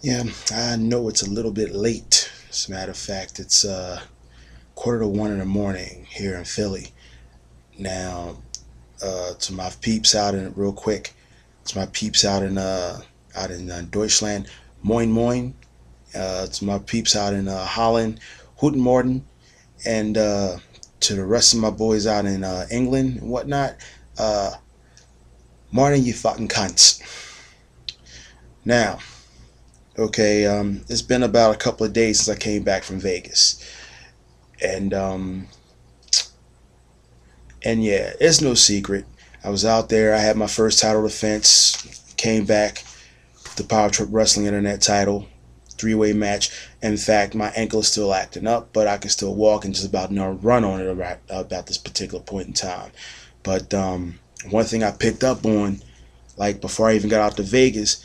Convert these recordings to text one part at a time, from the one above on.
Yeah, I know it's a little bit late. As a matter of fact, it's quarter to 1 in the morning here in Philly. Now, to my peeps out in real quick, to my peeps out in Deutschland, Moin Moin. To my peeps out in Holland, Guten Morgen, and to the rest of my boys out in England and whatnot, uh, morning, you fucking cunts. Now, okay, it's been about a couple of days since I came back from Vegas, and yeah, it's no secret. I was out there. I had my first title defense. Came back, the Power Trip Wrestling Internet title, three-way match. In fact, my ankle is still acting up, but I can still walk and just about run on it about this particular point in time. But one thing I picked up on, like before I even got out to Vegas,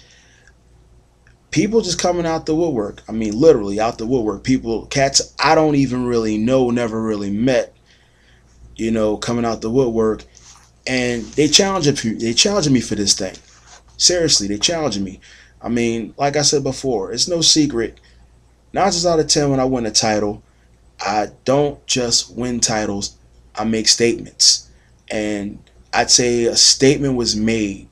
people just coming out the woodwork. I mean, literally out the woodwork. People, cats I don't even really know, never really met, coming out the woodwork, and they challenging me for this thing. Seriously, they challenging me. I mean, like I said before, it's no secret. 9 times out of 10, when I win a title, I don't just win titles. I make statements, and I'd say a statement was made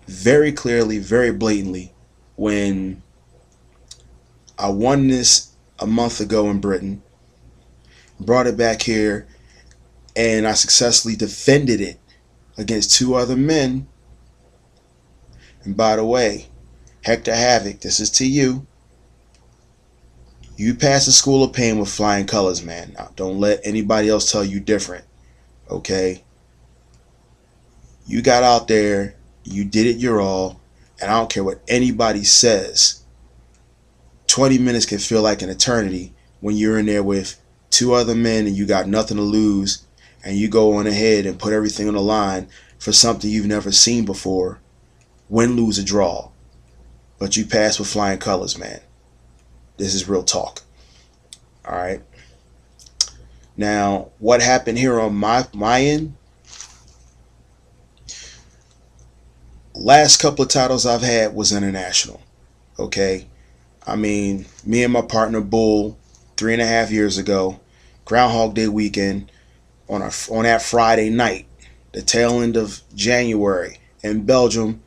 very clearly, very blatantly, when I won this a month ago in Britain, brought it back here, and I successfully defended it against two other men. And by the way, Hector Havoc, this is to you. You passed the school of pain with flying colors, man. Now, don't let anybody else tell you different, okay? You got out there, you did it your all, and I don't care what anybody says. 20 minutes can feel like an eternity when you're in there with two other men and you got nothing to lose, and you go on ahead and put everything on the line for something you've never seen before. Win, lose, or draw. But you pass with flying colors, man. This is real talk. Alright. Now, what happened here on my end? Last couple of titles I've had was international. Okay. I mean, me and my partner Bull, 3.5 years ago, Groundhog Day weekend, on that Friday night, the tail end of January in Belgium,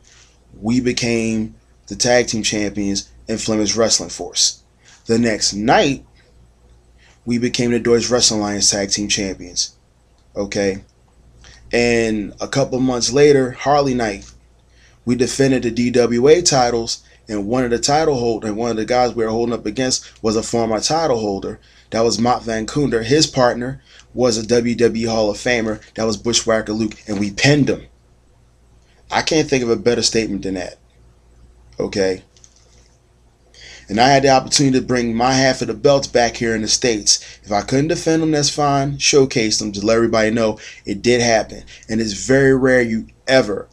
we became the tag team champions in Flemish Wrestling Force. The next night, we became the Deutsche Wrestling Alliance tag team champions. Okay, and a couple months later, Harley Night, we defended the DWA titles, and one of the guys we were holding up against was a former title holder. That was Mott Van Kunder. His partner was a WWE Hall of Famer. That was Bushwhacker Luke, and we pinned him. I can't think of a better statement than that. Okay. And I had the opportunity to bring my half of the belts back here in the States. If I couldn't defend them, that's fine. Showcase them to let everybody know it did happen. And it's very rare you ever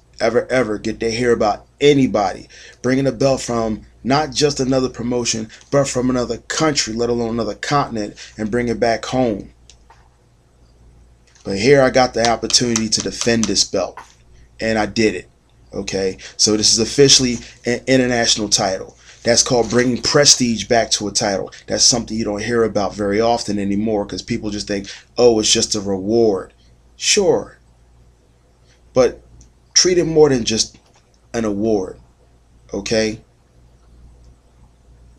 get to hear about anybody bringing a belt from not just another promotion, but from another country, let alone another continent, and bring it back home. But here I got the opportunity to defend this belt, and I did it. Okay, so this is officially an international title. That's called bringing prestige back to a title. That's something you don't hear about very often anymore, because people just think, oh, it's just a reward. Sure, but treat it more than just an award. Okay,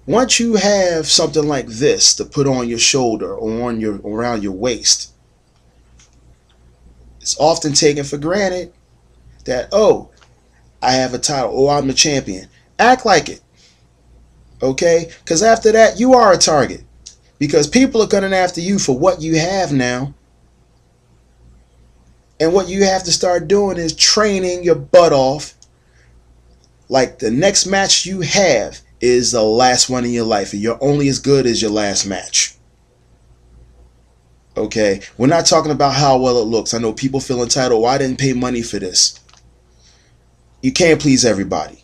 once you have something like this to put on your shoulder or around your waist, it's often taken for granted that, oh, I have a title, oh, I'm the champion. Act like it. Okay, because after that you are a target, because people are coming after you for what you have now. And what you have to start doing is training your butt off like the next match you have is the last one in your life, and you're only as good as your last match. Okay, we're not talking about how well it looks. I know people feel entitled, well, I didn't pay money for this. You can't please everybody.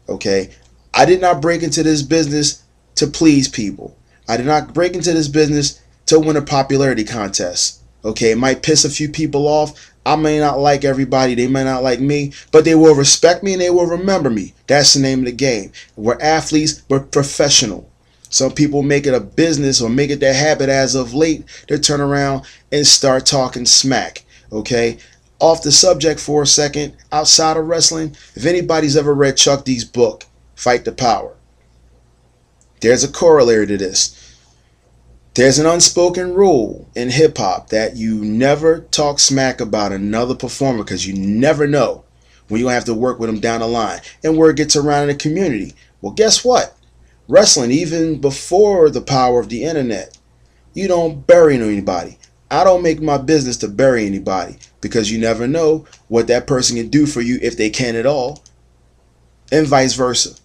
Okay, I did not break into this business to please people. I did not break into this business to win a popularity contest. Okay, it might piss a few people off. I may not like everybody, they may not like me, but they will respect me and they will remember me. That's the name of the game. We're athletes, we're professional. Some people make it a business or make it their habit as of late to turn around and start talking smack. Okay? Off the subject for a second, outside of wrestling, if anybody's ever read Chuck D's book, Fight the Power, there's a corollary to this. There's an unspoken rule in hip hop that you never talk smack about another performer because you never know when you'll have to work with them down the line. And word gets around in the community. Well, guess what? Wrestling, even before the power of the internet, you don't bury anybody. I don't make my business to bury anybody because you never know what that person can do for you if they can at all, and vice versa.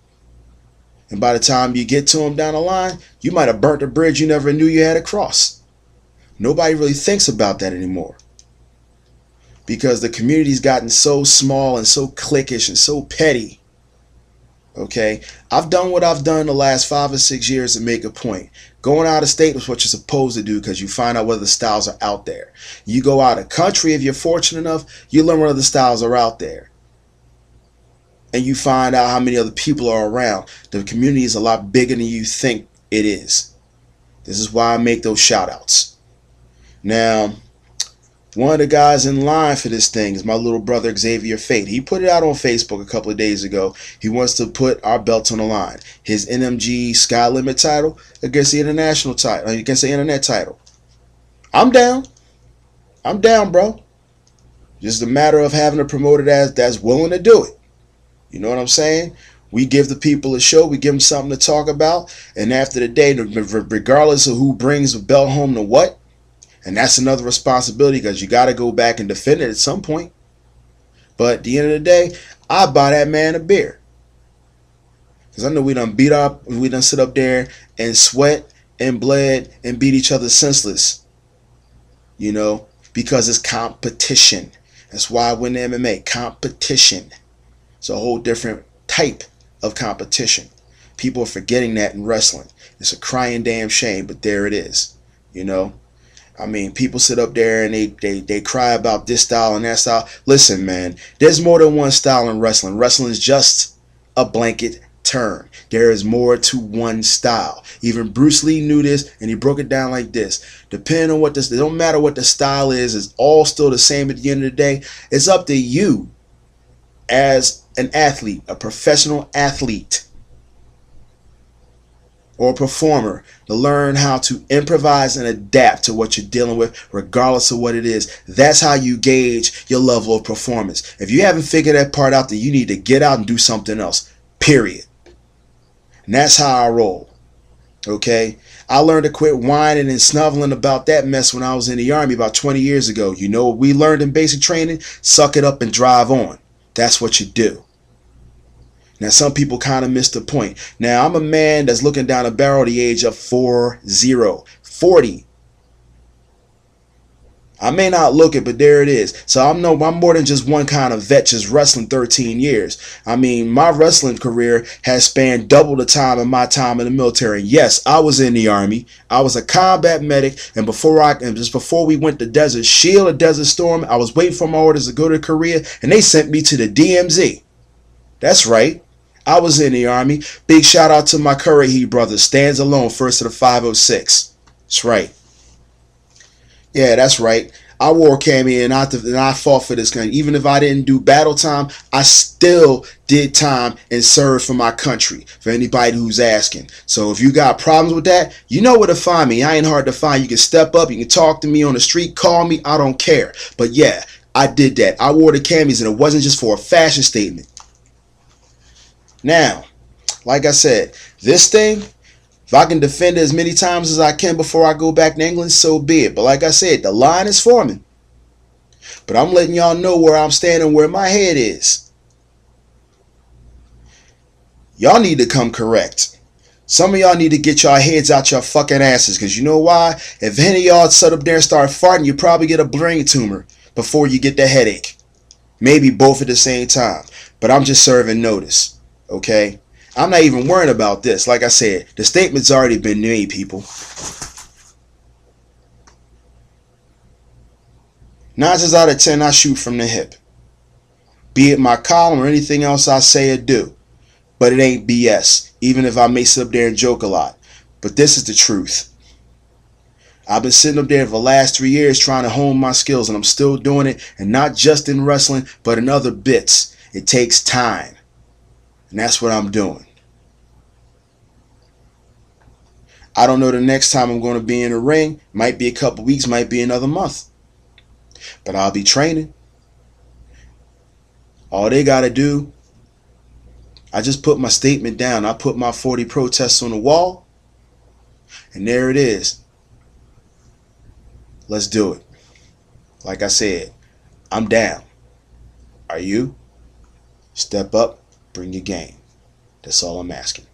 And by the time you get to them down the line, you might have burnt a bridge you never knew you had to cross. Nobody really thinks about that anymore because the community's gotten so small and so cliquish and so petty. Okay, I've done what I've done the last 5 or 6 years to make a point. Going out of state is what you're supposed to do because you find out whether the styles are out there. You go out of country, if you're fortunate enough, you learn what other styles are out there. And you find out how many other people are around. The community is a lot bigger than you think it is. This is why I make those shout outs. Now, one of the guys in line for this thing is my little brother Xavier Fate. He put it out on Facebook a couple of days ago. He wants to put our belts on the line. His NMG Sky Limit title against the international title, against the internet title. I'm down. I'm down, bro. Just a matter of having a promoter that's willing to do it. You know what I'm saying? We give the people a show. We give them something to talk about. And after the day, regardless of who brings the belt home to what, and that's another responsibility because you got to go back and defend it at some point. But at the end of the day, I buy that man a beer. Because I know we done beat up, we done sit up there and sweat and bled and beat each other senseless. You know, because it's competition. That's why I win the MMA. Competition. It's a whole different type of competition. People are forgetting that in wrestling. It's a crying damn shame, but there it is. You know? I mean, people sit up there and they cry about this style and that style. Listen, man, there's more than one style in wrestling. Wrestling is just a blanket term. There is more to one style. Even Bruce Lee knew this, and he broke it down like this. Depending on what this, it don't matter what the style is, it's all still the same at the end of the day. It's up to you as an athlete, a professional athlete or a performer, to learn how to improvise and adapt to what you're dealing with, regardless of what it is. That's how you gauge your level of performance. If you haven't figured that part out, then you need to get out and do something else. Period. And that's how I roll. Okay? I learned to quit whining and snuffling about that mess when I was in the Army about 20 years ago. You know what we learned in basic training? Suck it up and drive on. That's what you do. Now, some people kind of missed the point. Now, I'm a man that's looking down a barrel at the age of 40. I may not look it, but there it is. So I'm more than just one kind of vet, just wrestling 13 years. I mean, my wrestling career has spanned double the time of my time in the military. Yes, I was in the Army. I was a combat medic, and just before we went to Desert Shield or Desert Storm, I was waiting for my orders to go to Korea, and they sent me to the DMZ. That's right. I was in the Army. Big shout out to my Curry brothers. Stands alone, first of the 506. That's right. Yeah, that's right. I wore cami and I fought for this country. Even if I didn't do battle time, I still did time and served for my country. For anybody who's asking. So if you got problems with that, you know where to find me. I ain't hard to find. You can step up. You can talk to me on the street. Call me. I don't care. But yeah, I did that. I wore the camis and it wasn't just for a fashion statement. Now, like I said, this thing, if I can defend it as many times as I can before I go back to England, so be it. But like I said, the line is forming. But I'm letting y'all know where I'm standing, where my head is. Y'all need to come correct. Some of y'all need to get y'all heads out your fucking asses. Because you know why? If any of y'all sit up there and start farting, you probably get a brain tumor before you get the headache. Maybe both at the same time. But I'm just serving notice. Okay? I'm not even worrying about this. Like I said, the statement's already been made, people. 9 times out of 10, I shoot from the hip. Be it my column or anything else I say or do. But it ain't BS, even if I may sit up there and joke a lot. But this is the truth. I've been sitting up there for the last 3 years trying to hone my skills, and I'm still doing it, and not just in wrestling, but in other bits. It takes time, and that's what I'm doing. I don't know the next time I'm going to be in the ring. Might be a couple weeks, might be another month. But I'll be training. All they got to do, I just put my statement down. I put my 40 protests on the wall, and there it is. Let's do it. Like I said, I'm down. Are you? Step up, bring your game. That's all I'm asking.